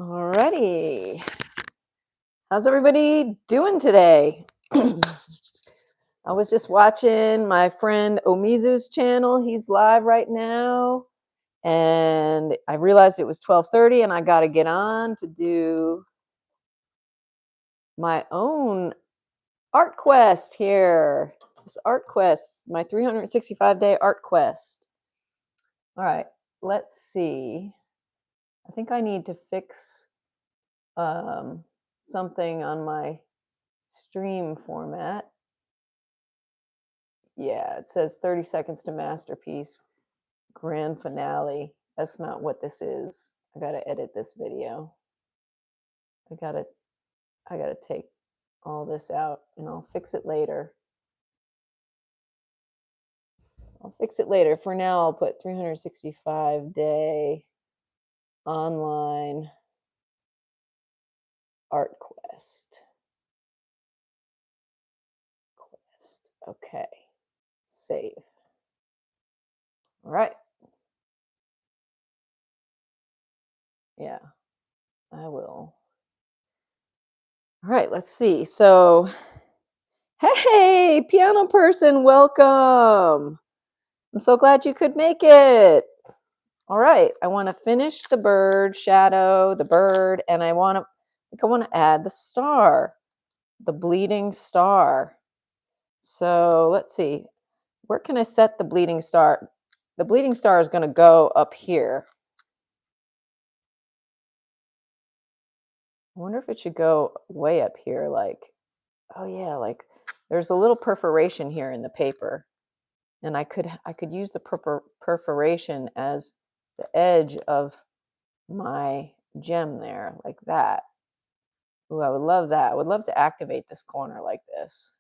Alrighty. How's everybody doing today? I was just watching my friend Omizu's channel. He's live right now. And I realized it was 12:30 and I got to get on to do my own art quest here. This art quest, my 365-day art quest. All right, let's see. I think I need to fix something on my stream format. Yeah, it says 30 seconds to masterpiece, grand finale. That's not what this is. I gotta edit this video. I gotta take all this out and I'll fix it later. For now, I'll put 365-day online art quest. Okay, save. All right. Yeah, I will. All right, let's see. So, hey, piano person, welcome. I'm so glad you could make it. All right, I want to finish the bird shadow, the bird, and I want to add the star, the bleeding star. So let's see, where can I set the bleeding star? The bleeding star is going to go up here. I wonder if it should go way up here, like, oh yeah, like there's a little perforation here in the paper, and I could use the perforation as the edge of my gem there, like that. Ooh, I would love that. I would love to activate this corner like this.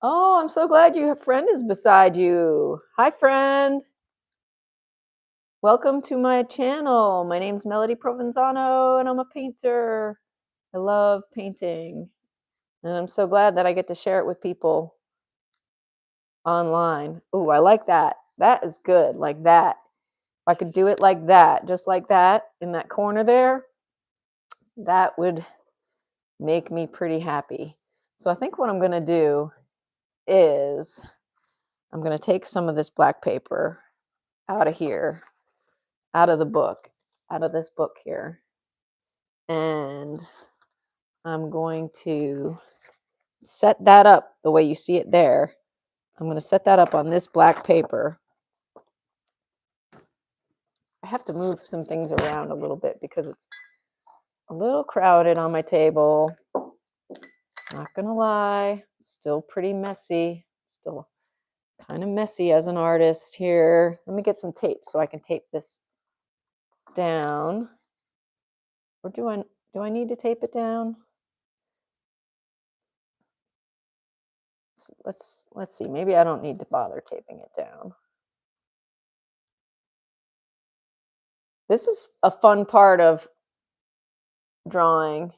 Oh, I'm so glad your friend is beside you. Hi, friend. Welcome to my channel. My name's Melodie Provenzano, and I'm a painter. I love painting, and I'm so glad that I get to share it with people online. Ooh, I like that. That is good, like that. If I could do it like that, just like that, in that corner there, that would make me pretty happy. So I think what I'm going to do is I'm going to take some of this black paper out of here, out of the book, out of this book here, and I'm going to set that up the way you see it there. I'm going to set that up on this black paper. I have to move some things around a little bit because it's a little crowded on my table. Not gonna lie, still pretty messy. Still kind of messy as an artist here. Let me get some tape so I can tape this down. Or do I need to tape it down? Let's see. Maybe I don't need to bother taping it down. This is a fun part of drawing.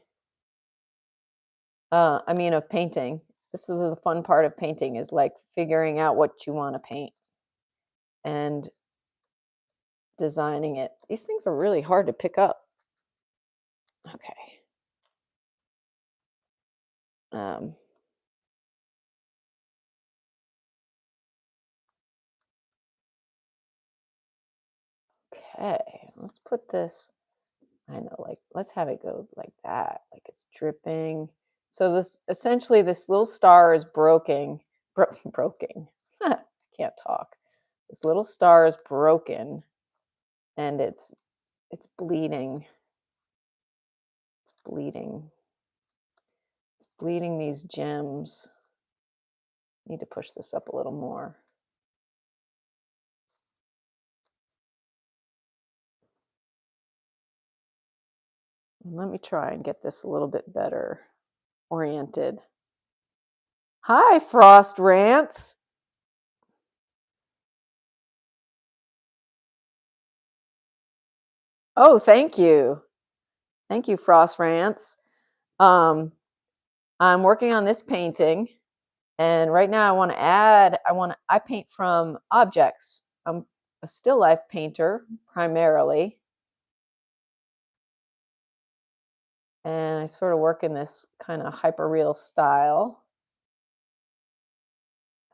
Of painting. This is the fun part of painting, is like figuring out what you want to paint and designing it. These things are really hard to pick up. Okay. Okay, let's put this, I know, like, let's have it go like that, like it's dripping. So this, essentially, this little star is broken. I can't talk. This little star is broken, and it's bleeding. It's bleeding. It's bleeding these gems. Need to push this up a little more. Let me try and get this a little bit better oriented. Hi, Frost Rants. Oh, thank you. Thank you, Frost Rants. I'm working on this painting, And right now I paint from objects. I'm a still life painter primarily. And I sort of work in this kind of hyperreal style.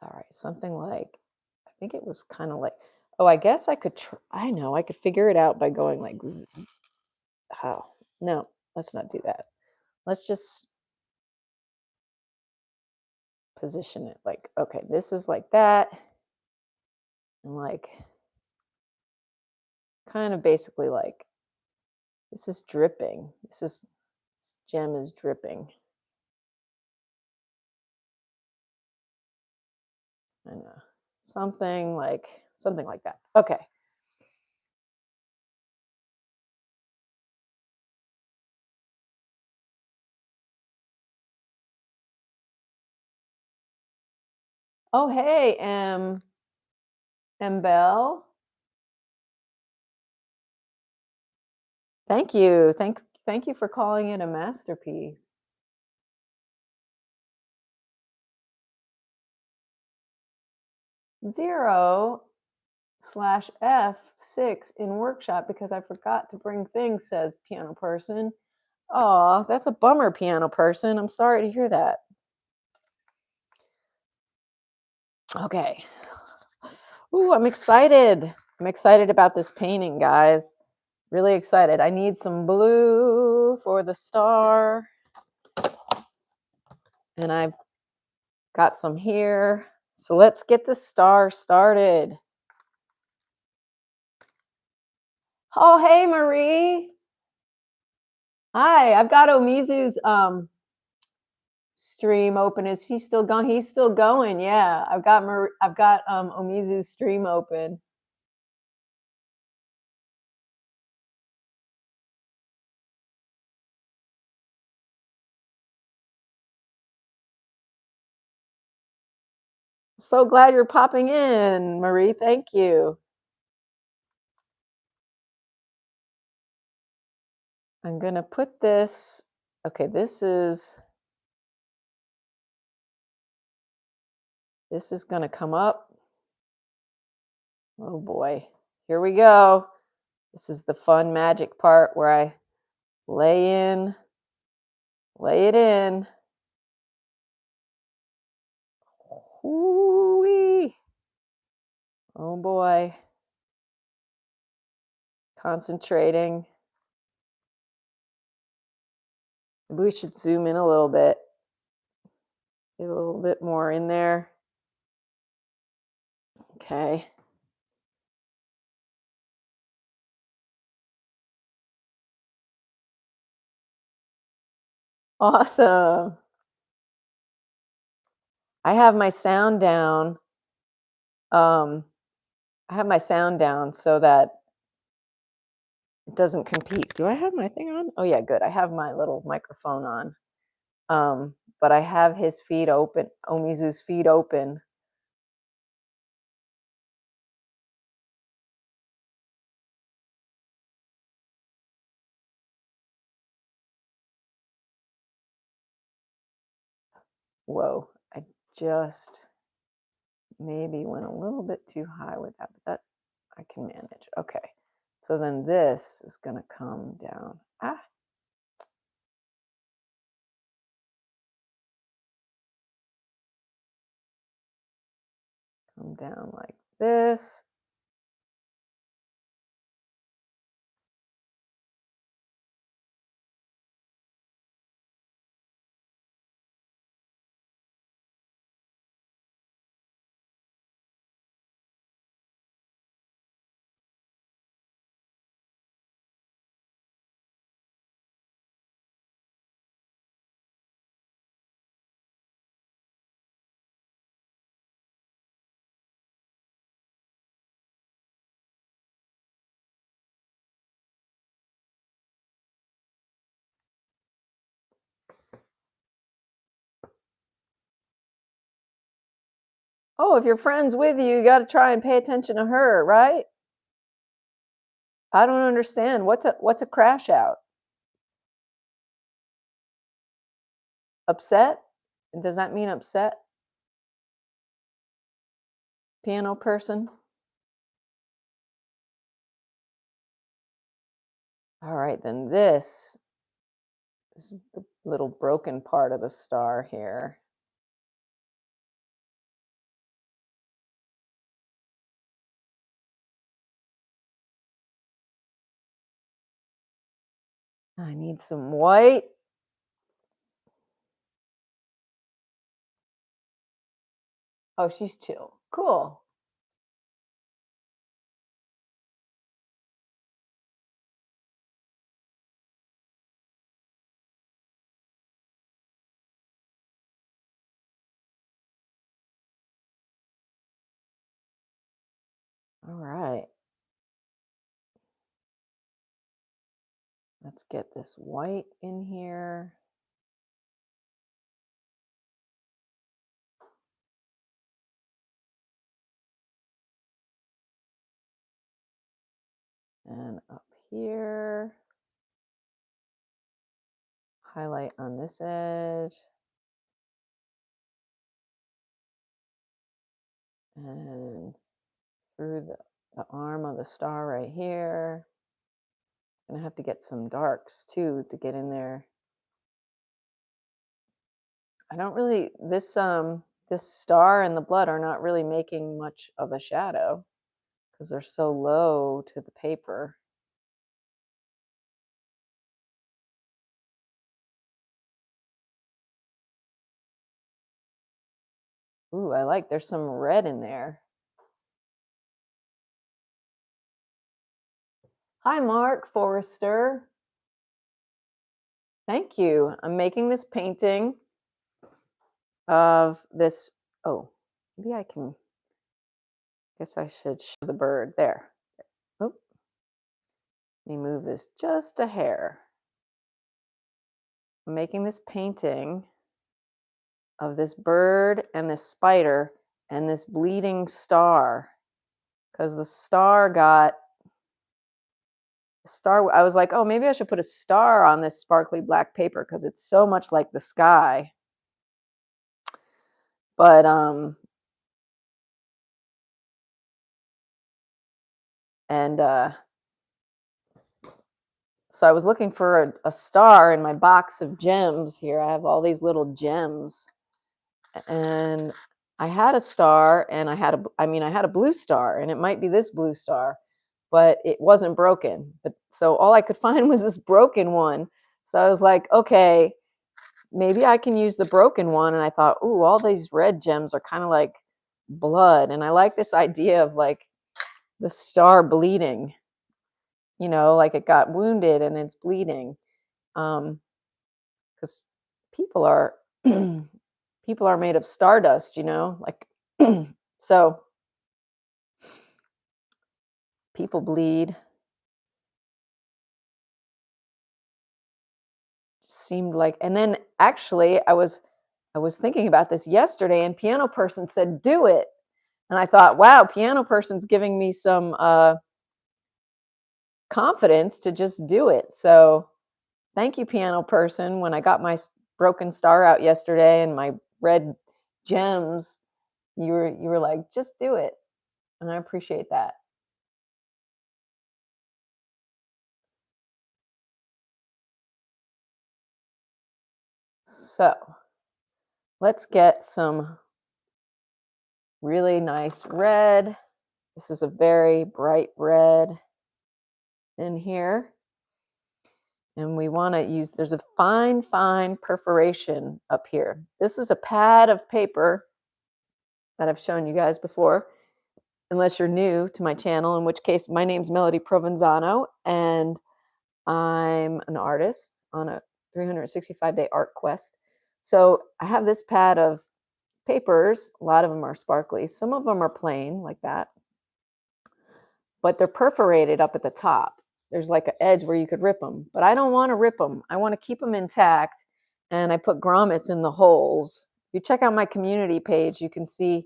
All right, something like, I think it was kind of like, oh, I guess I could, I know, I could figure it out by going like, oh, no, let's not do that. Let's just position it like, okay, this is like that. And like, kind of basically like, this is dripping. This gem is dripping. I know. Something like that. Okay. Oh, hey, Bell. Thank you. Thank you for calling it a masterpiece. 0/F6 in workshop because I forgot to bring things, says piano person. Oh, that's a bummer, piano person. I'm sorry to hear that. Okay. Ooh, I'm excited. I'm excited about this painting, guys. Really excited. I need some blue for the star. And I've got some here. So let's get the star started. Oh, hey, Marie. Hi, I've got Omizu's stream open. Is he still going? He's still going. Yeah, I've got Omizu's stream open. So glad you're popping in, Marie. Thank you. I'm gonna put this. Okay, this is gonna come up. Oh boy, here we go. This is the fun magic part where I lay it in. Ooh-wee. Oh boy. Concentrating. Maybe we should zoom in a little bit. Get a little bit more in there. Okay. Awesome. I have my sound down. I have my sound down so that it doesn't compete. Do I have my thing on? Oh yeah, good. I have my little microphone on. But I have his feed open, Omizu's feed open. Whoa, I just maybe went a little bit too high with that, but that I can manage. Okay. So then this is gonna come down. Ah. Come down like this. Oh, if your friend's with you, you got to try and pay attention to her, right? I don't understand. What's a crash out? Upset? Does that mean upset? piano person? All right, then this is the little broken part of the star here. I need some white. Oh, she's chill. Cool. All right. Let's get this white in here. And up here. Highlight on this edge. And through the arm of the star right here. I'm gonna have to get some darks too to get in there. I don't really this star and the blood are not really making much of a shadow because they're so low to the paper. Ooh, I like there's some red in there. Hi, Mark Forrester. Thank you. I'm making this painting of this. Oh, maybe I can. Guess I should show the bird there. Oh, let me move this just a hair. I'm making this painting of this bird and this spider and this bleeding star because the star got star. I was like, oh, maybe I should put a star on this sparkly black paper because it's so much like the sky. But and so I was looking for a star in my box of gems here. I have all these little gems, and I had a star, and I had a blue star, and it might be this blue star, but it wasn't broken. But so all I could find was this broken one. So I was like, okay, maybe I can use the broken one. And I thought, ooh, all these red gems are kind of like blood, and I like this idea of like the star bleeding. Like it got wounded and it's bleeding. Because people are people are made of stardust, like so people bleed. Seemed like, and then actually I was thinking about this yesterday, and piano person said do it, and I thought, wow, piano person's giving me some confidence to just do it. So thank you, piano person. When I got my broken star out yesterday and my red gems, you were like, just do it, and I appreciate that. So let's get some really nice red. This is a very bright red in here. And we want to use, there's a fine, fine perforation up here. This is a pad of paper that I've shown you guys before, unless you're new to my channel, in which case my name's Melodie Provenzano, and I'm an artist on a 365-day art quest. So I have this pad of papers. A lot of them are sparkly. Some of them are plain like that, but they're perforated up at the top. There's like an edge where you could rip them, but I don't want to rip them. I want to keep them intact, and I put grommets in the holes. If you check out my community page, you can see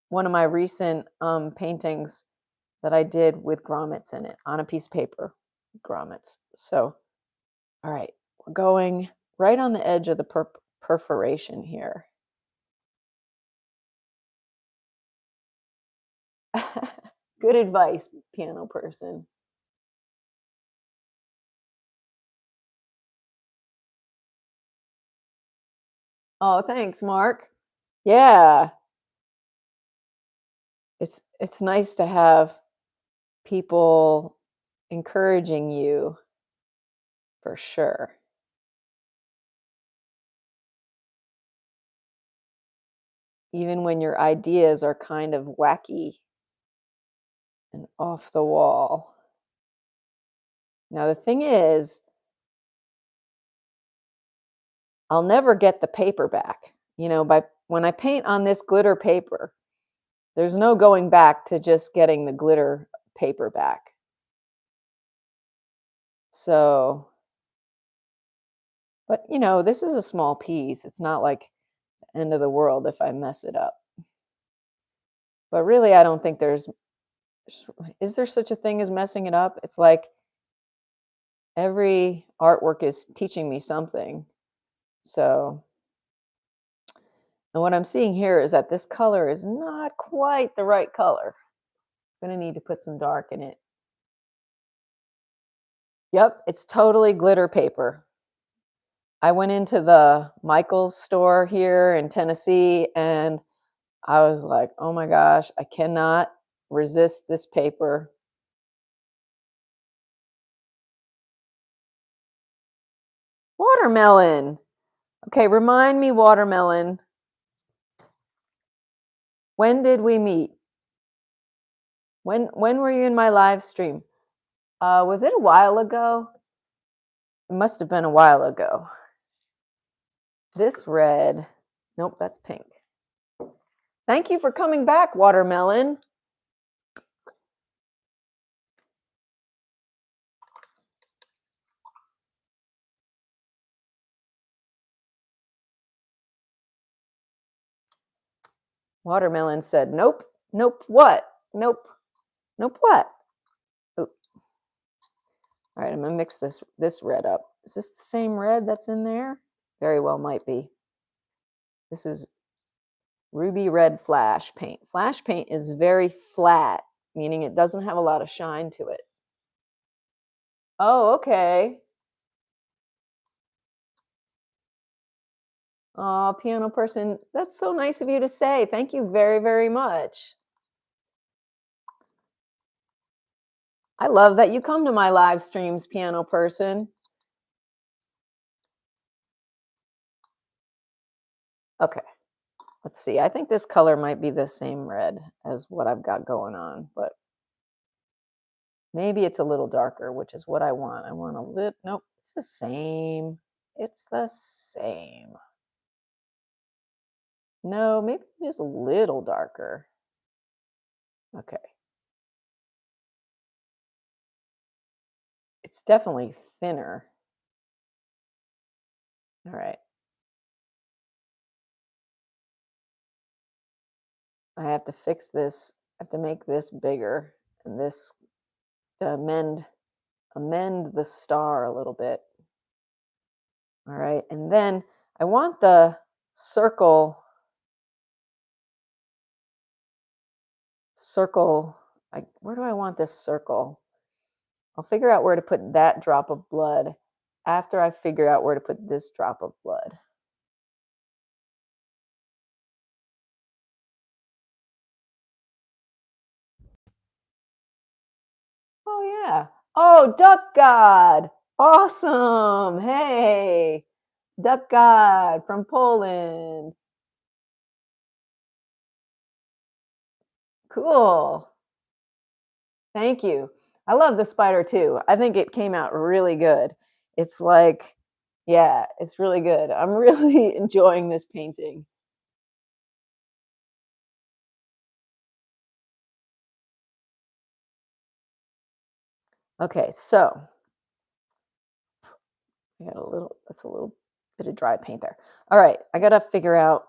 one of my recent paintings that I did with grommets in it on a piece of paper, grommets. So, all right, we're going right on the edge of the perforation here. Good advice, piano person. Oh, thanks, Mark. Yeah, it's nice to have people encouraging you for sure, even when your ideas are kind of wacky and off the wall. Now, the thing is, I'll never get the paper back. By when I paint on this glitter paper, there's no going back to just getting the glitter paper back. So, but this is a small piece. It's not like the end of the world if I mess it up. But really, I don't think is there such a thing as messing it up? It's like every artwork is teaching me something. So, and what I'm seeing here is that this color is not quite the right color. I'm going to need to put some dark in it. Yep, it's totally glitter paper. I went into the Michael's store here in Tennessee and I was like, oh my gosh, I cannot resist this paper. Watermelon. Okay, remind me, watermelon. When did we meet? When were you in my live stream? Was it a while ago? It must have been a while ago. This red. Nope, that's pink. Thank you for coming back, watermelon. Watermelon said, nope, nope, what? Nope, nope, what? Oop. All right, I'm gonna mix this red up. Is this the same red that's in there? Very well might be. This is ruby red flash paint. Flash paint is very flat, meaning it doesn't have a lot of shine to it. Oh, okay. Oh, piano person, that's so nice of you to say. Thank you very, very much. I love that you come to my live streams, piano person. Okay, let's see. I think this color might be the same red as what I've got going on, but maybe it's a little darker, which is what I want. I want a little, nope, it's the same. It's the same. No, maybe just a little darker. Okay. It's definitely thinner. All right. I have to fix this. I have to make this bigger and this to amend the star a little bit. All right. And then I want the circle where do I want this circle? I'll figure out where to put that drop of blood after I figure out where to put this drop of blood. Oh, yeah. Oh, Duck God. Awesome. Hey, Duck God from Poland. Cool. Thank you. I love the spider too. I think it came out really good. It's like, yeah, it's really good. I'm really enjoying this painting. Okay, so I got that's a little bit of dry paint there. All right, I got to figure out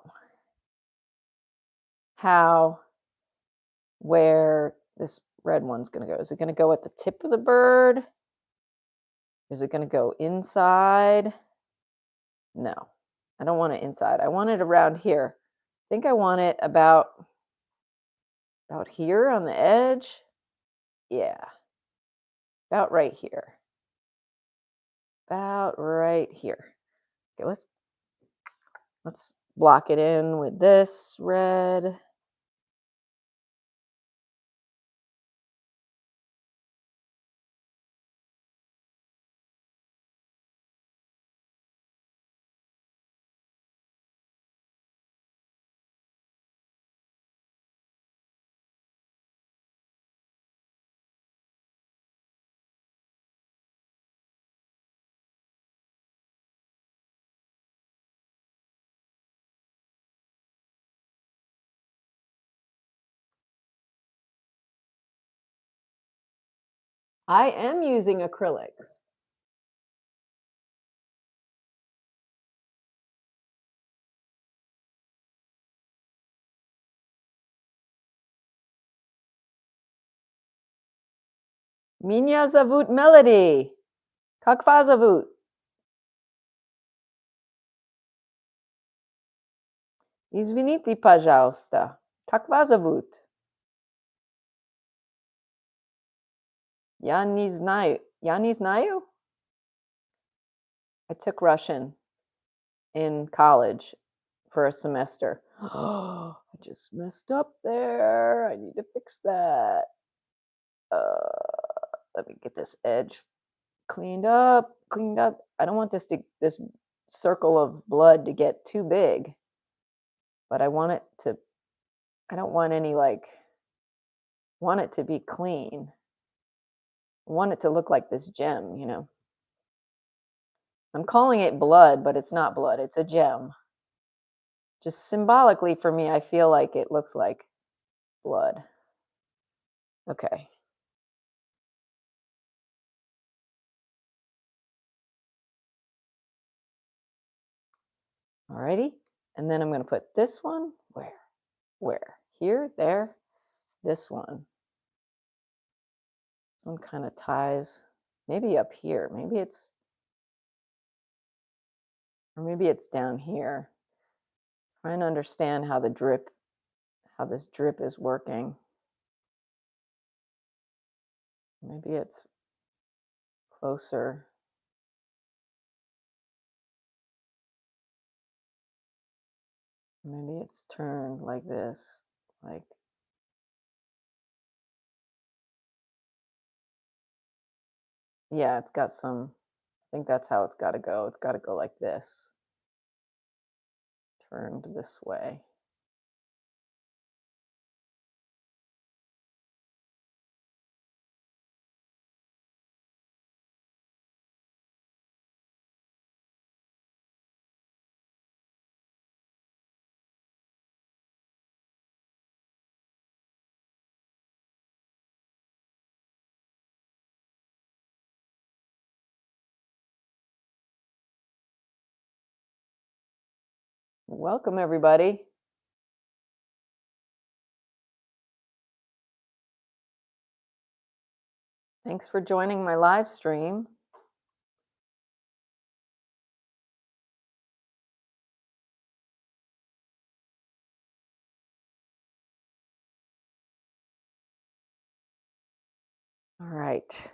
where this red one's going to go. Is it going to go at the tip of the bird? Is it going to go inside? No, I don't want it inside. I want it around here. I think I want it about About here on the edge. Yeah. About right here. About right here. Okay, let's block it in with this red. I am using acrylics. Меня зовут Melody. Как вас зовут? Извините, пожалуйста. Как вас зовут? Я не знаю. Я не знаю? I took Russian in college for a semester. Oh, I just messed up there. I need to fix that. Let me get this edge cleaned up, cleaned up. I don't want this circle of blood to get too big, but I don't want any like want it to be clean. I want it to look like this gem, you know. I'm calling it blood, but it's not blood. It's a gem. Just symbolically for me, I feel like it looks like blood. Okay. Alrighty. And then I'm going to put this one where? Where? Here, there, this one. One kind of ties, maybe up here. Maybe it's, or maybe it's down here. Trying to understand how this drip is working. Maybe it's closer. Maybe it's turned like this, like, yeah, it's got some, I think that's how it's got to go. It's got to go like this, turned this way. Welcome, everybody. Thanks for joining my live stream. All right.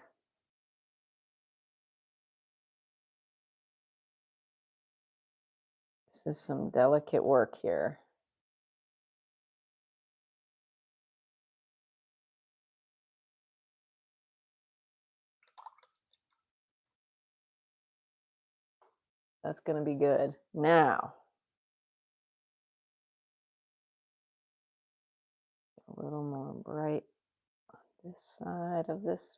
This is some delicate work here. That's going to be good. Now, a little more bright on this side of this.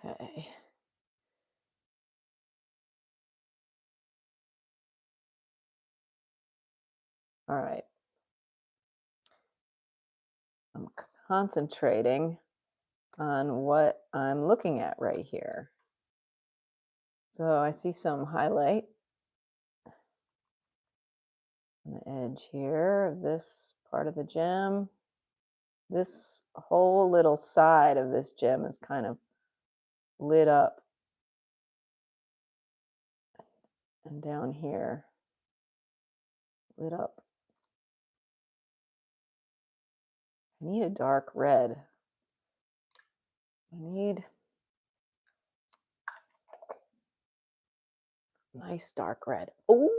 Okay. All right. I'm concentrating on what I'm looking at right here. So I see some highlight on the edge here of this part of the gem. This whole little side of this gem is kind of lit up. And down here, lit up. I need a dark red. I need nice dark red. Oh,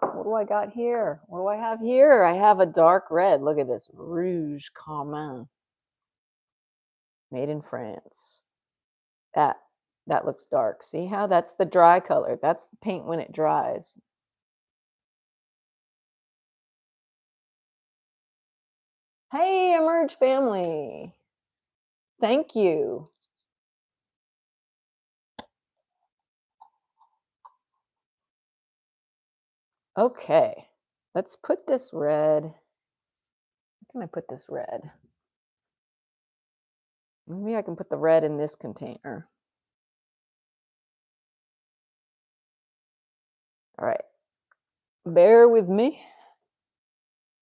what do I got here? What do I have here? I have a dark red. Look at this. Rouge Carmin. Made in France. That looks dark. See how that's the dry color. That's the paint when it dries. Hey, Emerge family. Thank you. Okay, let's put this red. Where can I put this red? Maybe I can put the red in this container. All right, bear with me.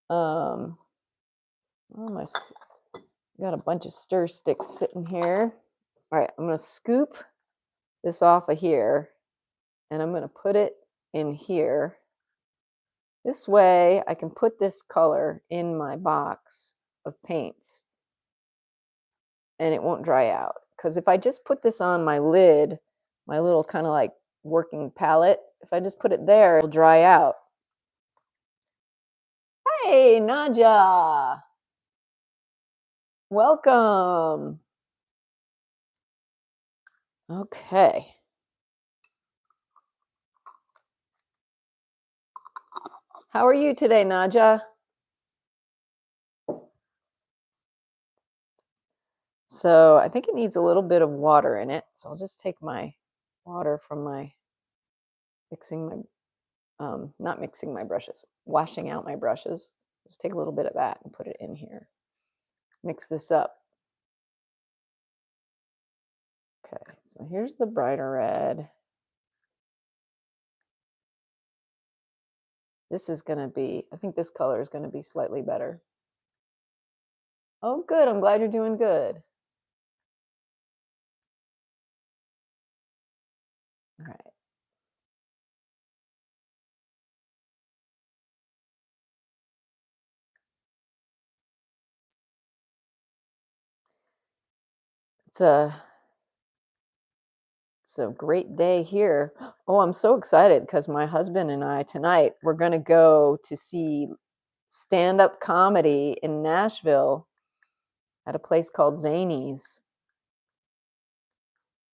Oh, got a bunch of stir sticks sitting here. All right, I'm gonna scoop this off of here, and I'm gonna put it in here. This way, I can put this color in my box of paints, and it won't dry out. Because if I just put this on my lid, my little kind of like working palette, if I just put it there, it'll dry out. Hey, Naja. Welcome. Okay. How are you today, Naja? So I think it needs a little bit of water in it. So I'll just take my water from my not mixing my brushes, washing out my brushes. Just take a little bit of that and put it in here. Mix this up. Okay, so here's the brighter red. This is going to be, I think this color is going to be slightly better. Oh, good. I'm glad you're doing good. All right. It's a great day here. Oh, I'm so excited because my husband and I tonight, we're going to go to see stand-up comedy in Nashville at a place called Zany's.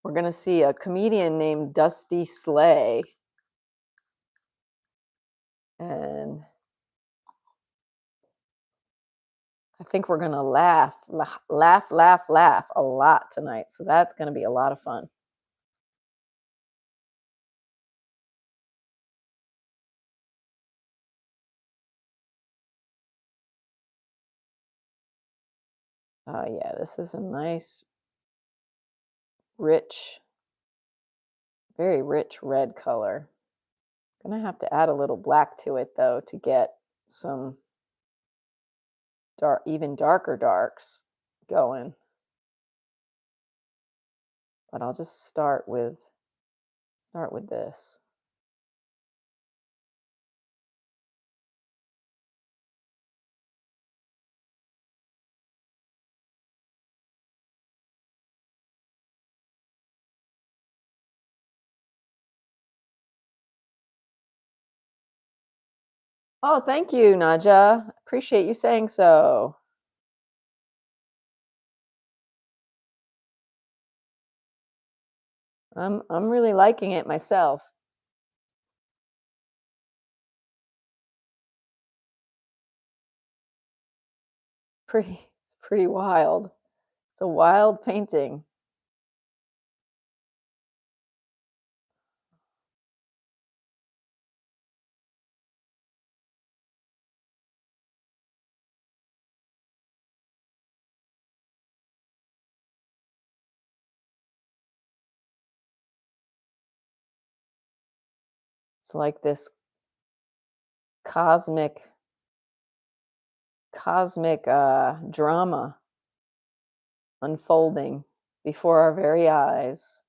We're going to see a comedian named Dusty Slay. And I think we're going to laugh a lot tonight. So that's going to be a lot of fun. Oh, yeah, this is a nice, rich, very rich red color. I'm going to have to add a little black to it, though, to get some even darker darks going. But I'll just start with this. Oh, thank you, Naja. Appreciate you saying so. I'm really liking it myself. It's pretty wild. It's a wild painting. It's like this cosmic drama unfolding before our very eyes.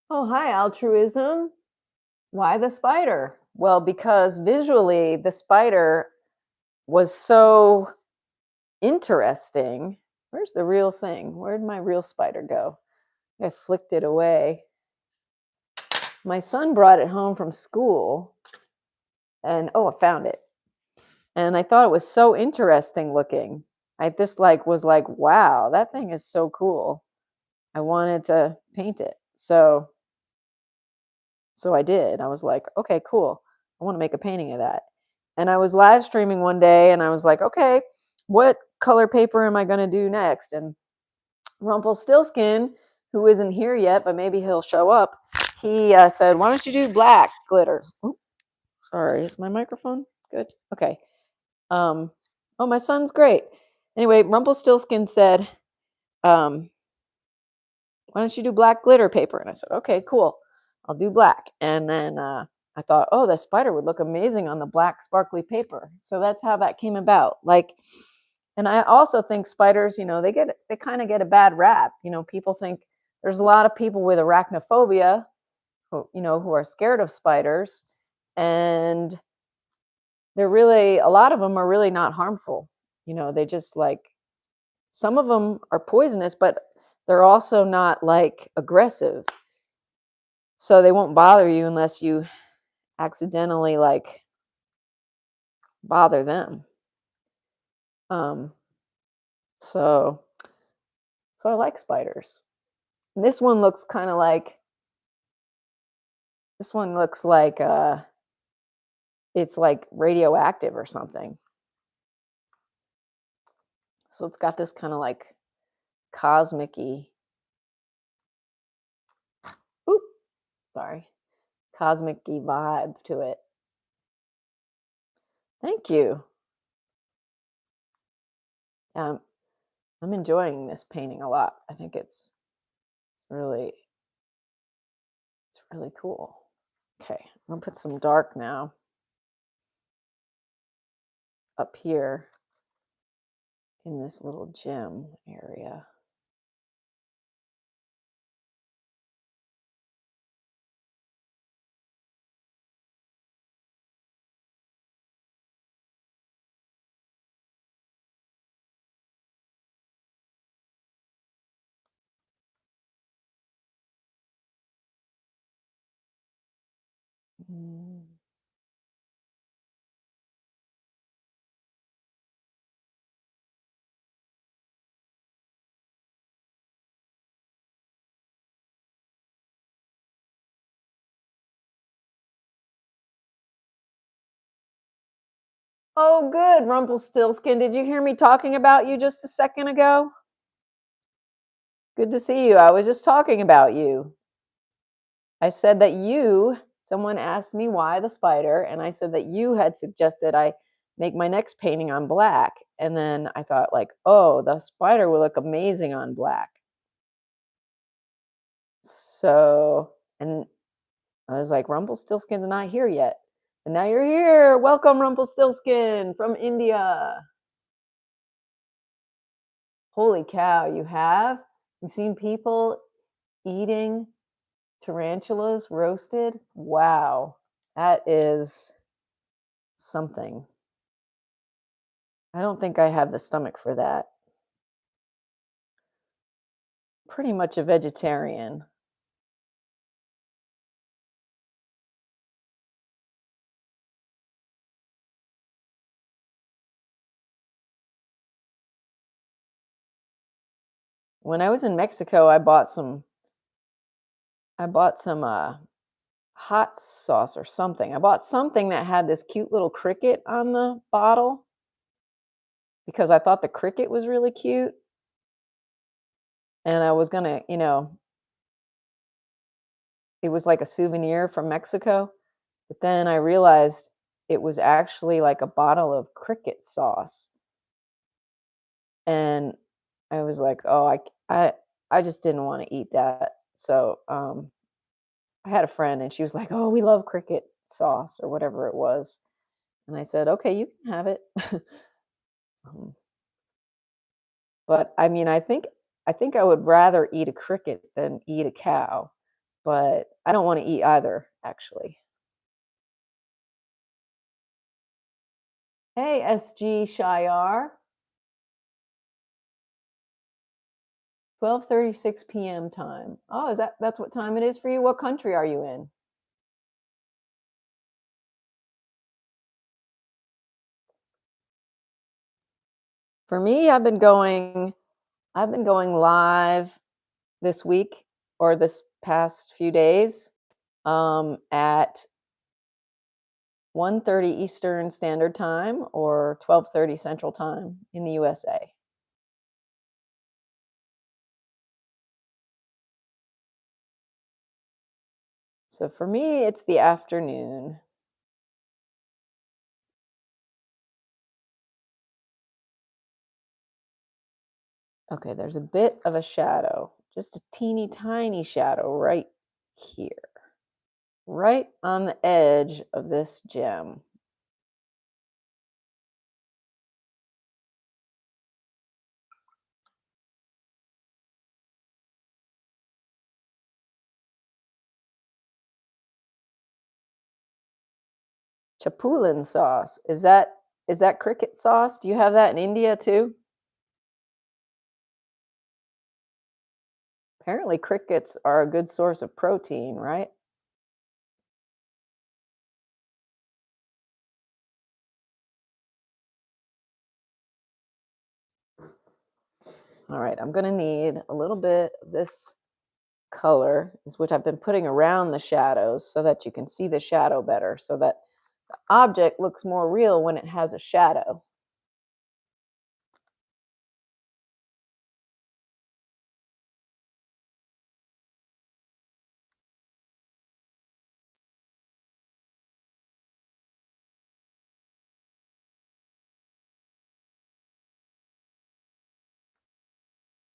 Oh, hi, altruism. Why the spider? Well, because visually the spider was so interesting. Where's the real thing? Where'd my real spider go? I flicked it away. My son brought it home from school and oh, I found it. And I thought it was so interesting looking. I just like was like, wow, that thing is so cool. I wanted to paint it. So I did. I was like, okay, cool. I want to make a painting of that. And I was live streaming one day and I was like, okay, what color paper am I going to do next? And Rumpelstiltskin, who isn't here yet, but maybe he'll show up, he said, why don't you do black glitter? Oops, sorry, is my microphone good? Okay. Oh, my son's great. Anyway, Rumpelstiltskin said, um, why don't you do black glitter paper? And I said, okay, cool. I'll do black. And then I thought, oh, the spider would look amazing on the black sparkly paper. So that's how that came about. Like, and I also think spiders, they kind of get a bad rap. People think there's a lot of people with arachnophobia who are scared of spiders. And a lot of them are really not harmful. They just like, some of them are poisonous, but they're also not like aggressive. So they won't bother you unless you accidentally like bother them. Um, so I like spiders. And this one looks kind of like it's like radioactive or something. So it's got this kind of like cosmic-y, oop, sorry, cosmic-y vibe to it. Thank you. I'm enjoying this painting a lot. I think it's really cool. Okay, I'm gonna put some dark now up here in this little gem area. Mm. Oh, good, Rumpelstiltskin. Did you hear me talking about you just a second ago? Good to see you. I was just talking about you. I said that someone asked me why the spider, and I said that you had suggested I make my next painting on black. And then I thought, like, oh, the spider will look amazing on black. So, and I was like, Rumpelstiltskin's not here yet. And now you're here. Welcome, Rumpelstiltskin from India. Holy cow, you have? You've seen people eating tarantulas roasted? Wow, that is something. I don't think I have the stomach for that. Pretty much a vegetarian. When I was in Mexico, I bought some hot sauce or something. I bought something that had this cute little cricket on the bottle. because I thought the cricket was really cute, and I was gonna, it was like a souvenir from Mexico, but then I realized it was actually like a bottle of cricket sauce, and I was like, "Oh, I just didn't wanna eat that." So, I had a friend and she was like, "Oh, we love cricket sauce," or whatever it was, and I said, "Okay, you can have it." Um, but, I mean, I think I would rather eat a cricket than eat a cow, but I don't wanna eat either, actually. Hey, SG Shayar, 12:36 PM time. Oh, that's what time it is for you? What country are you in? For me, I've been going live this week or this past few days, at 1:30 Eastern Standard Time or 12:30 Central Time in the USA. So for me, it's the afternoon. Okay, there's a bit of a shadow, just a teeny tiny shadow right here, right on the edge of this gem. Chapulin sauce. Is that cricket sauce? Do you have that in India too? Apparently crickets are a good source of protein, right? All right, I'm gonna need a little bit of this color, is which I've been putting around the shadows so that you can see the shadow better, so that the object looks more real when it has a shadow.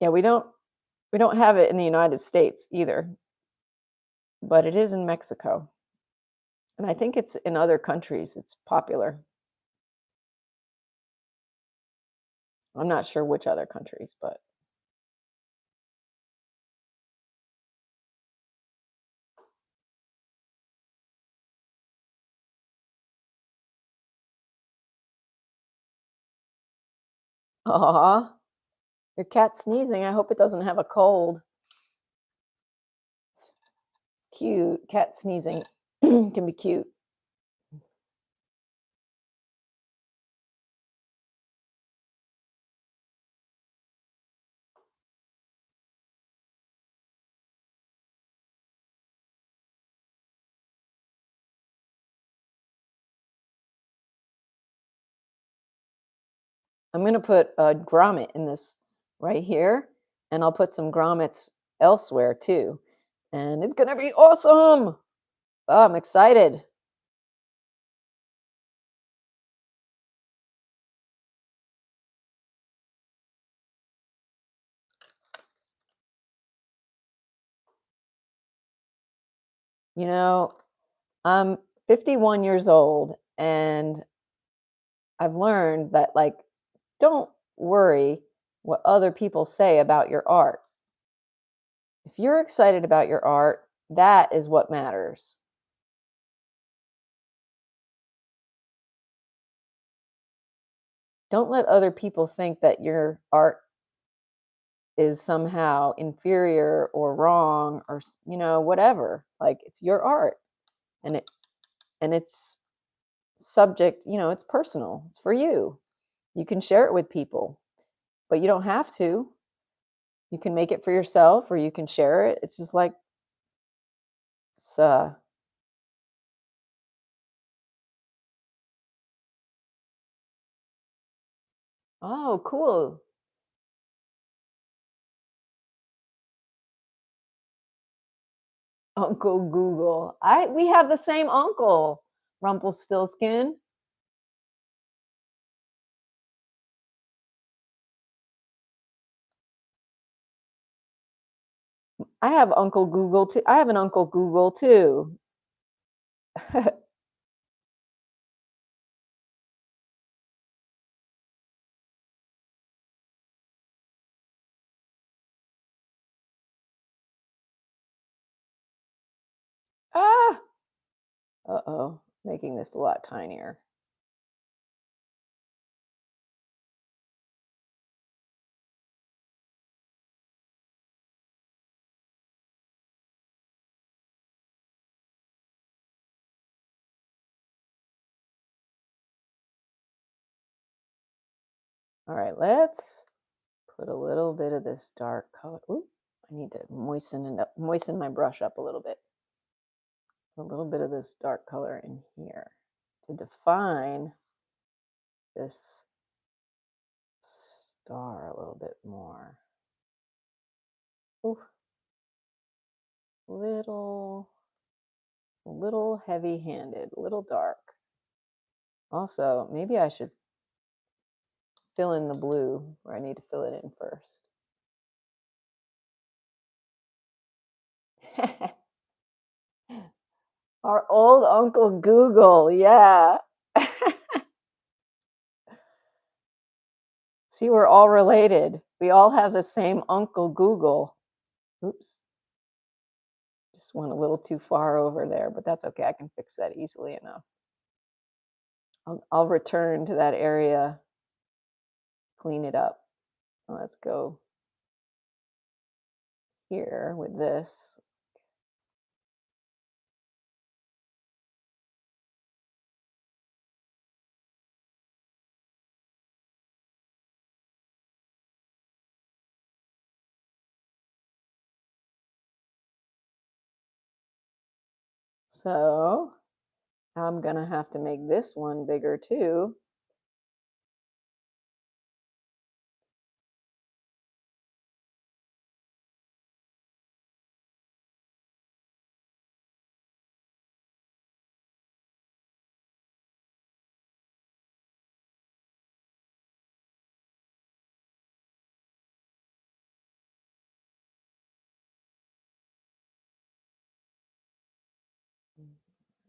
Yeah, we don't have it in the United States either, but it is in Mexico. And I think it's in other countries it's popular. I'm not sure which other countries, but aw, your cat's sneezing. I hope it doesn't have a cold. It's cute. Cat sneezing can be cute. I'm gonna put a grommet in this right here, and I'll put some grommets elsewhere too. And it's gonna be awesome. Oh, I'm excited. You know, I'm 51 years old, and I've learned that, like, don't worry what other people say about your art. If you're excited about your art, that is what matters. Don't let other people think that your art is somehow inferior or wrong or whatever. Like, it's your art, and it's subject, it's personal. It's for you. You can share it with people, but you don't have to. You can make it for yourself or you can share it. It's just like it's Oh, cool. Uncle Google. We have the same uncle, Rumpelstiltskin. I have Uncle Google too. I have an Uncle Google too. Ah! Uh-oh, making this a lot tinier. All right, let's put a little bit of this dark color. Ooh, I need to moisten my brush up a little bit. A little bit of this dark color in here to define this star a little bit more. Ooh, little, a little heavy-handed, a little dark. Also, maybe I should fill in the blue where I need to fill it in first. Our old Uncle Google, yeah. See, we're all related. We all have the same Uncle Google. Oops, just went a little too far over there, but that's okay. I can fix that easily enough. I'll return to that area, clean it up. Let's go here with this. So I'm gonna have to make this one bigger too.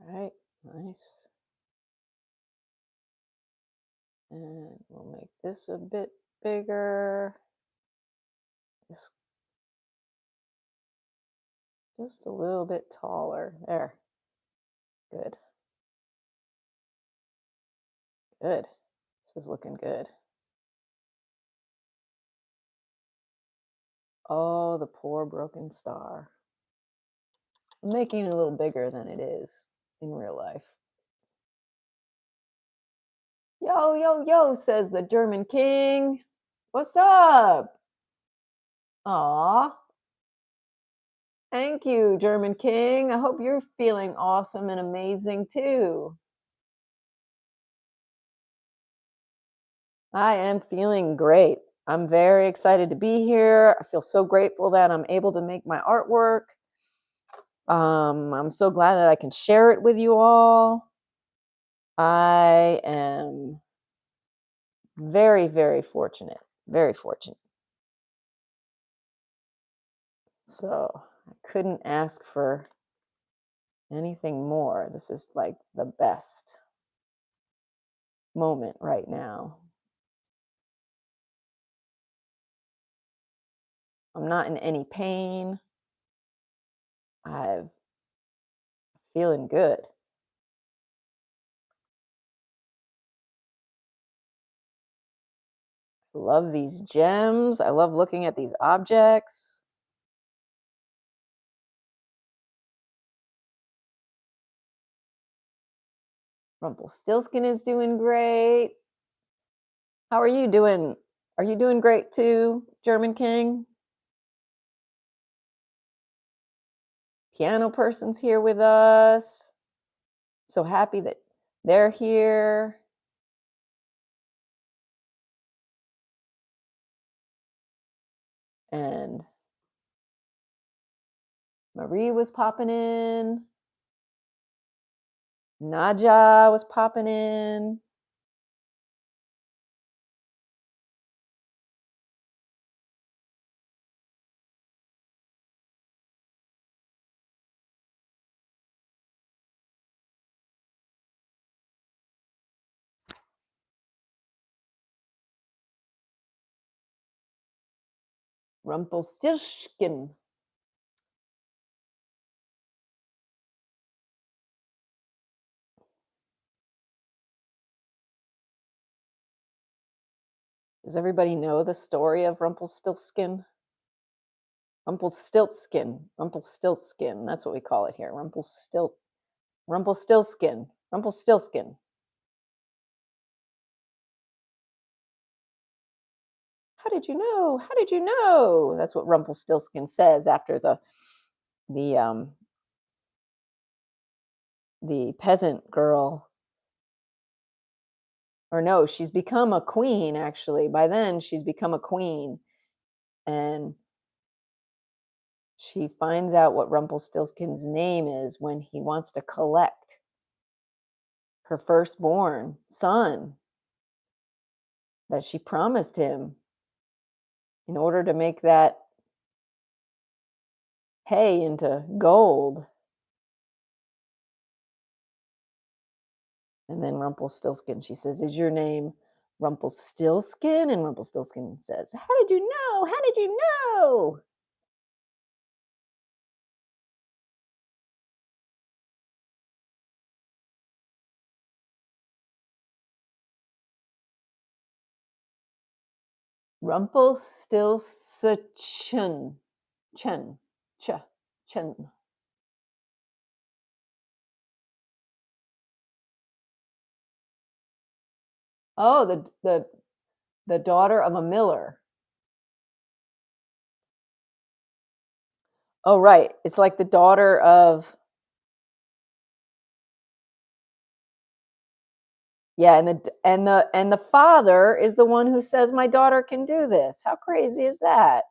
All right, nice. And we'll make this a bit bigger. Just a little bit taller. There. Good. Good. This is looking good. Oh, the poor broken star. I'm making it a little bigger than it is in real life. Yo, yo, yo, says the German king. What's up? Aw, thank you, German king. I hope you're feeling awesome and amazing too. I am feeling great. I'm very excited to be here. I feel so grateful that I'm able to make my artwork. I'm so glad that I can share it with you all. I am very, very fortunate. Very fortunate. So I couldn't ask for anything more. This is like the best moment right now. I'm not in any pain. I'm feeling good. I love these gems. I love looking at these objects. Rumpelstiltskin is doing great. How are you doing? Are you doing great too, German King? Piano person's here with us. So happy that they're here. and Marie was popping in. Naja was popping in. Rumpelstiltskin. Does everybody know the story of Rumpelstiltskin? Rumpelstiltskin. Rumpelstiltskin. That's what we call it here. Rumpelstiltskin. Rumpelstiltskin. How did you know? How did you know? That's what Rumpelstiltskin says after the the peasant girl, or no, she's become a queen actually. By then she's become a queen, and she finds out what Rumpelstiltskin's name is when he wants to collect her firstborn son that she promised him in order to make that hay into gold. And then Rumpelstiltskin, she says, "Is your name Rumpelstiltskin?" And Rumpelstiltskin says, "How did you know? How did you know?" Rumpelstiltskin. Chen. Ch. Chen. Oh, the daughter of a miller. Oh, right. It's like the daughter of, yeah, and the father is the one who says my daughter can do this. How crazy is that?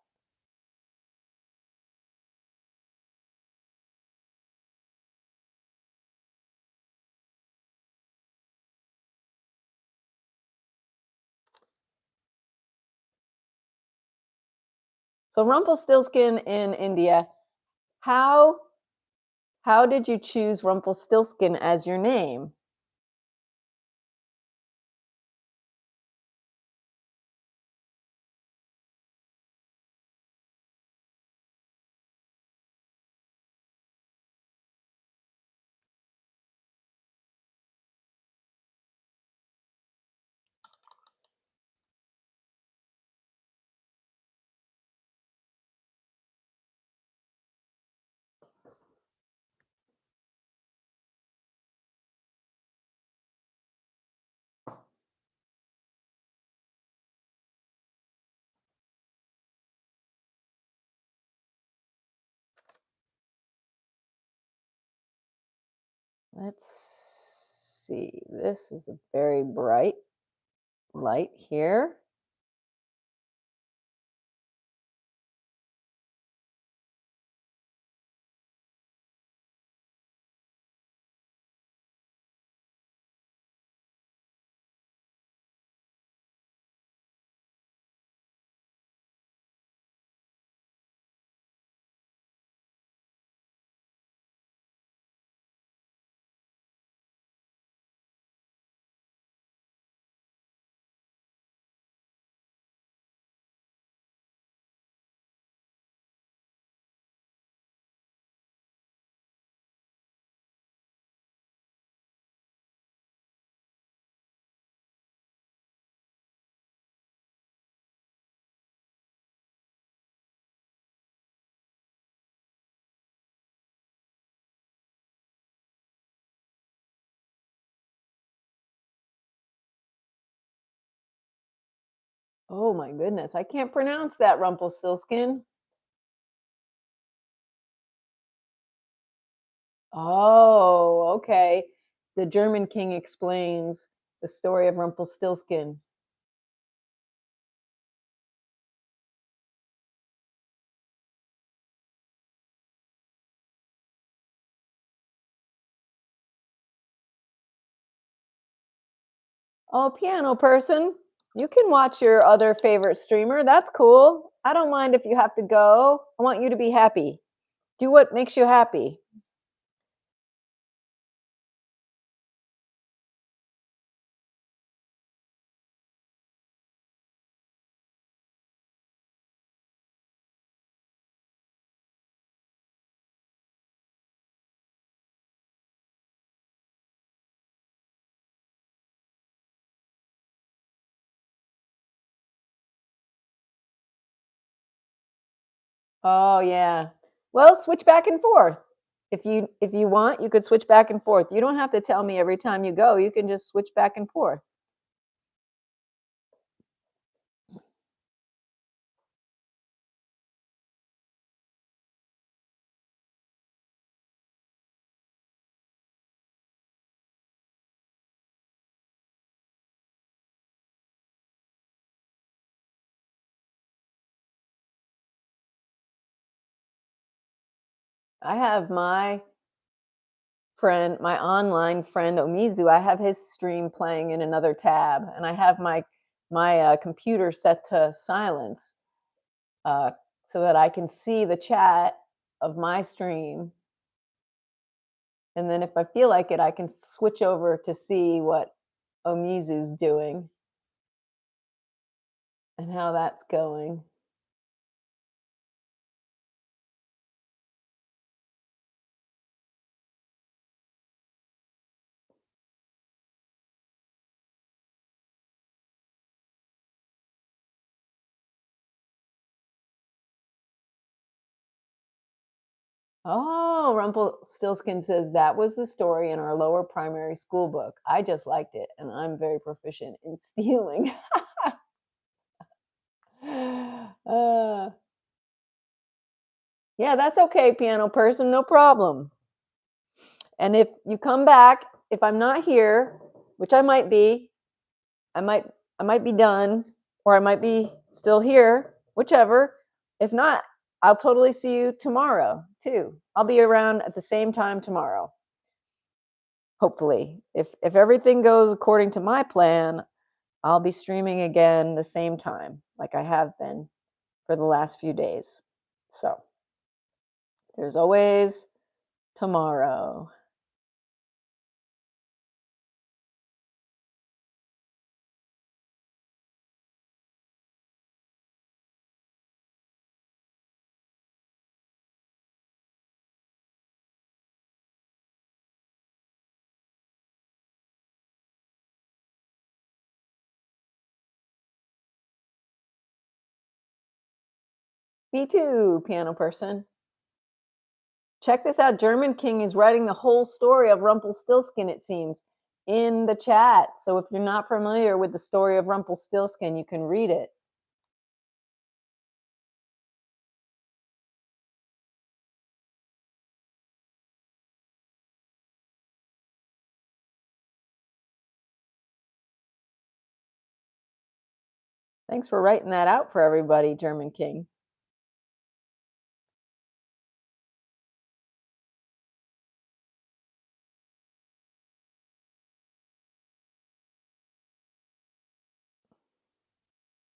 So Rumpelstiltskin in India, how how did you choose Rumpelstiltskin as your name? Let's see. This is a very bright light here. Oh my goodness, I can't pronounce that, Rumpelstiltskin. Oh, okay. The German king explains the story of Rumpelstiltskin. Oh, piano person, you can watch your other favorite streamer. That's cool. I don't mind if you have to go. I want you to be happy. Do what makes you happy. Oh, yeah. Well, switch back and forth. If you want, you could switch back and forth. You don't have to tell me every time you go. You can just switch back and forth. I have my friend, my online friend Omizu, I have his stream playing in another tab, and I have my computer set to silence uh, so that I can see the chat of my stream. And then if I feel like it, I can switch over to see what Omizu's doing and how that's going. Oh, Rumpelstiltskin says that was the story in our lower primary school book. I just liked it, and I'm very proficient in stealing. uh, yeah, that's okay, piano person, no problem. And if you come back, if I'm not here, which I might be, I might I might be done, or I might be still here, whichever. If not, I'll totally see you tomorrow too. I'll be around at the same time tomorrow. Hopefully. If everything goes according to my plan, I'll be streaming again the same time like I have been for the last few days. So, there's always tomorrow. Me too, piano person. Check this out. German King is writing the whole story of Rumpelstiltskin, it seems, in the chat. So if you're not familiar with the story of Rumpelstiltskin, you can read it. Thanks for writing that out for everybody, German King.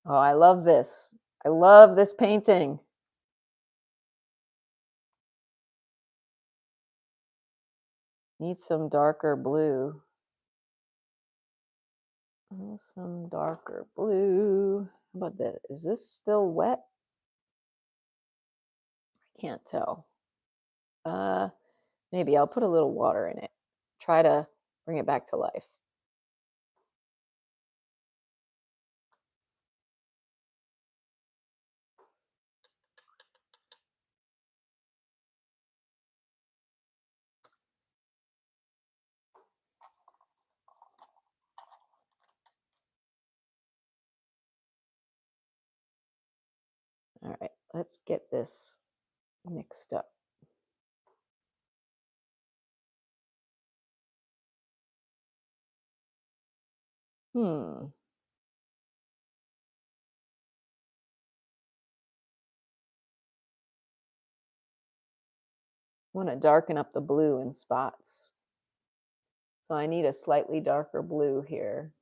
Oh, I love this. I love this painting. Need some darker blue. Some darker blue. How about that? Is this still wet? Can't tell. Uh, Maybe I'll put a little water in it. Try to bring it back to life. All right, let's get this mixed up. Hmm. Want to darken up the blue in spots. So I need a slightly darker blue here.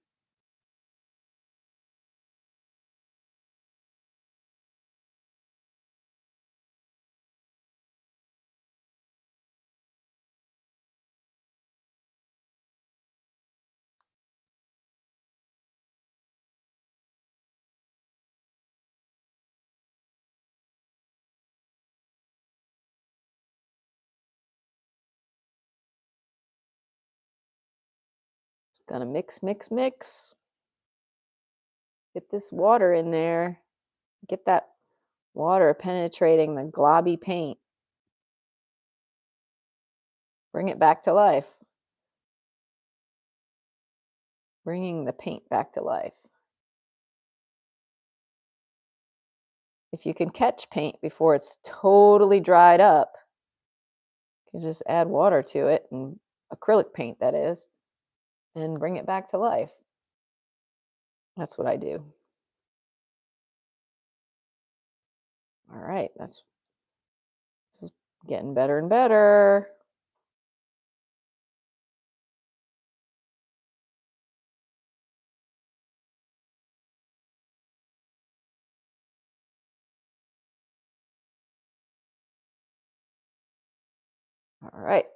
Gonna mix, mix, mix. Get this water in there. Get that water penetrating the globby paint. Bring it back to life. Bringing the paint back to life. If you can catch paint before it's totally dried up, you can just add water to it, and acrylic paint that is, and bring it back to life. That's what I do. All right, this is getting better and better. All right.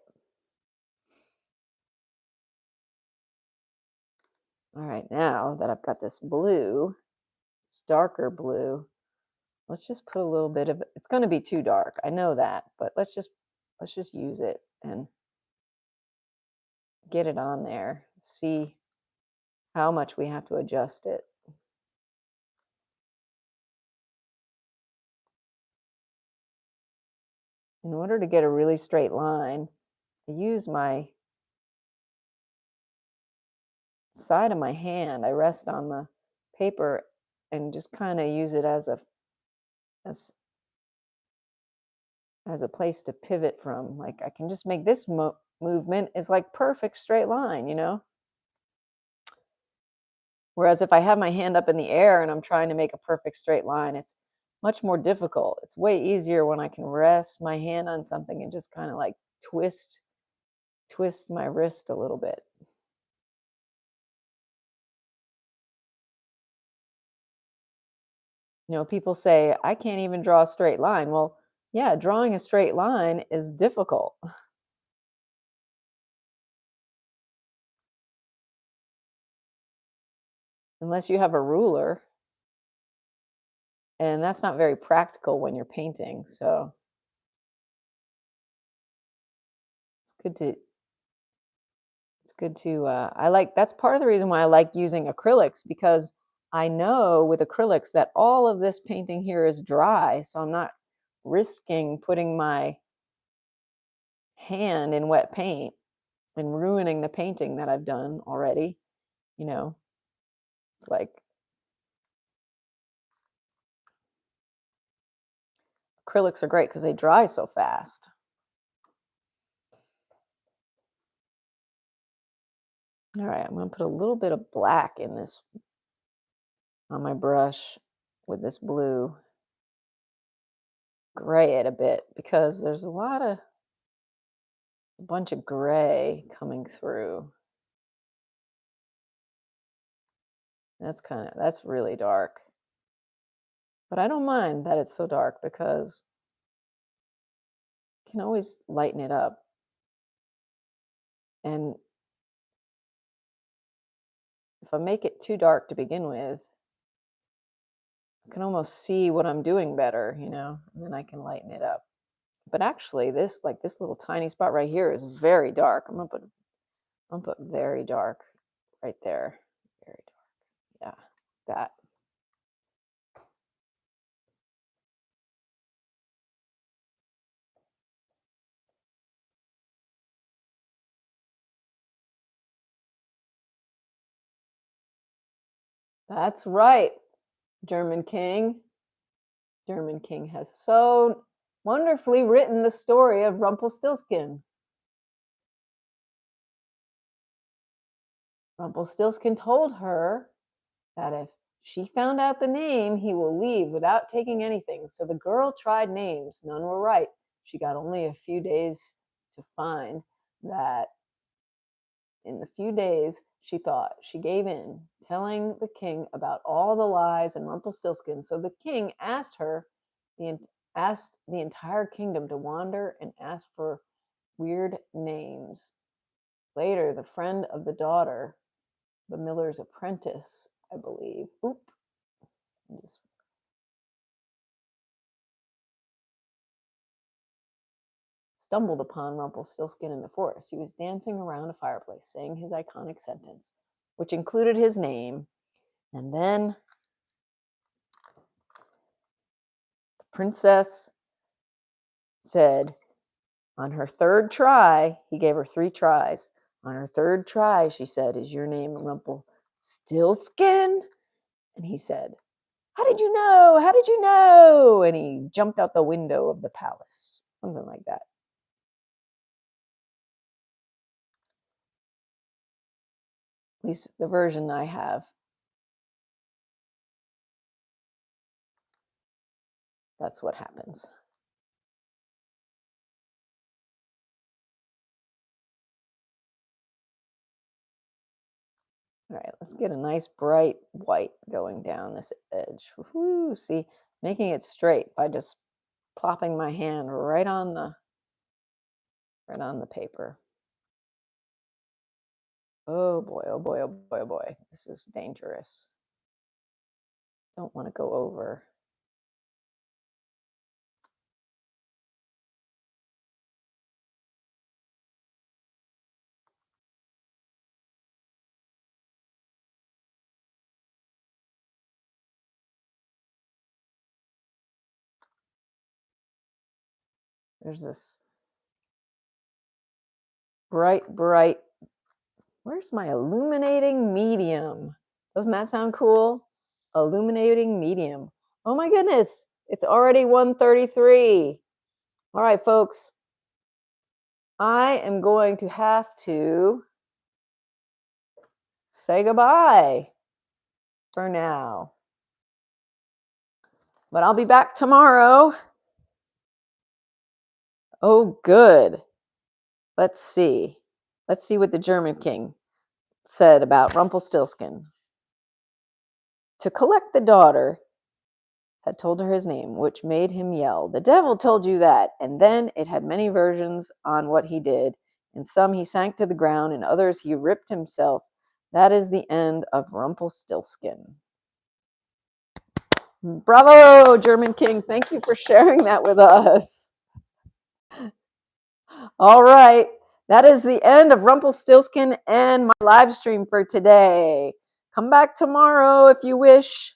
All right, now that I've got this blue, it's darker blue, let's just put a little bit of, it's going to be too dark. I know that, but let's just use it and get it on there. See how much we have to adjust it. In order to get a really straight line, I use my side of my hand. I rest on the paper and just kind of use it as a place to pivot from. Like I can just make this movement is like perfect straight line, you know? Whereas if I have my hand up in the air and I'm trying to make a perfect straight line, it's much more difficult. It's way easier when I can rest my hand on something and just kind of like twist my wrist a little bit. You know, people say, I can't even draw a straight line. Well, yeah, drawing a straight line is difficult. Unless you have a ruler. And that's not very practical when you're painting. So it's good to, that's part of the reason why I like using acrylics, because I know with acrylics that all of this painting here is dry. So I'm not risking putting my hand in wet paint and ruining the painting that I've done already. You know, it's like acrylics are great because they dry so fast. All right, I'm going to put a little bit of black in this on my brush with this blue. Gray it a bit because there's a bunch of gray coming through. That's really dark. But I don't mind that it's so dark because I can always lighten it up. And if I make it too dark to begin with, I can almost see what I'm doing better, you know, and then I can lighten it up. But actually this little tiny spot right here is very dark. I'm gonna put very dark right there. Very dark. Yeah, that. That's right, German King. German King has so wonderfully written the story of Rumpelstiltskin. Rumpelstiltskin told her that if she found out the name, he will leave without taking anything. So the girl tried names. None were right. She got only a few days to find that. In the few days, she thought, she gave in, telling the king about all the lies and Rumpelstiltskin. So the king asked the entire kingdom to wander and ask for weird names. Later, the friend of the daughter, the miller's apprentice, I believe. Just stumbled upon Rumpelstiltskin in the forest. He was dancing around a fireplace, saying his iconic sentence, which included his name. And then the princess said, on her third try, he gave her 3 tries. On her third try, she said, is your name Rumpelstiltskin? And he said, how did you know? How did you know? And he jumped out the window of the palace. Something like that. At least the version I have. That's what happens. All right, let's get a nice bright white going down this edge. Woo-hoo. See, making it straight by just plopping my hand right on the paper. Oh boy, oh boy, oh boy, oh boy. This is dangerous. Don't want to go over. There's this bright, where's my illuminating medium? Doesn't that sound cool? Illuminating medium. Oh my goodness, it's already 1:33. All right, folks, I am going to have to say goodbye for now. But I'll be back tomorrow. Oh, good. Let's see. Let's see what the German king said about Rumpelstiltskin. To collect the daughter, had told her his name, which made him yell, the devil told you that. And then it had many versions on what he did. In some he sank to the ground, in others he ripped himself. That is the end of Rumpelstiltskin. Bravo, German king. Thank you for sharing that with us. All right. That is the end of Rumpelstiltskin and my live stream for today. Come back tomorrow if you wish.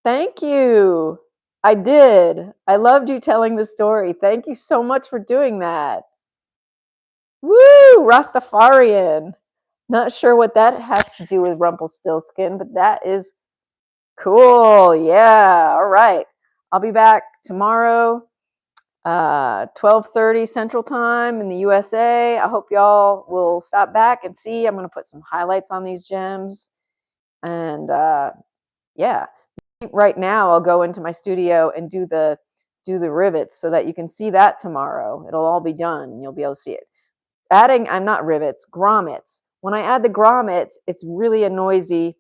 Thank you. I did. I loved you telling the story. Thank you so much for doing that. Woo! Rastafarian. Not sure what that has to do with Rumpelstiltskin, but that is cool. Yeah. All right. I'll be back tomorrow, 12:30 Central Time in the USA. I hope y'all will stop back and see. I'm going to put some highlights on these gems. And yeah. Right now I'll go into my studio and do the rivets so that you can see that tomorrow. It'll all be done and you'll be able to see it. Adding, I'm not rivets, grommets. When I add the grommets, it's really a noisy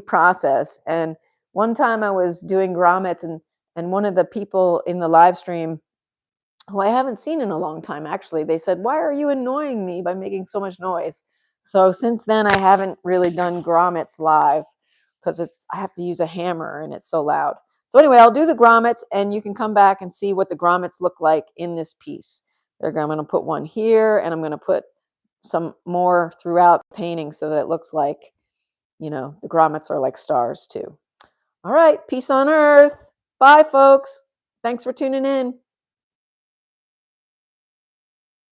process. And one time I was doing grommets and one of the people in the live stream, who I haven't seen in a long time actually, they said, why are you annoying me by making so much noise? So since then I haven't really done grommets live, because I have to use a hammer and it's so loud. So anyway, I'll do the grommets and you can come back and see what the grommets look like in this piece. I'm going to put one here and I'm going to put some more throughout the painting so that it looks like, you know, the grommets are like stars too. All right, peace on earth. Bye, folks. Thanks for tuning in.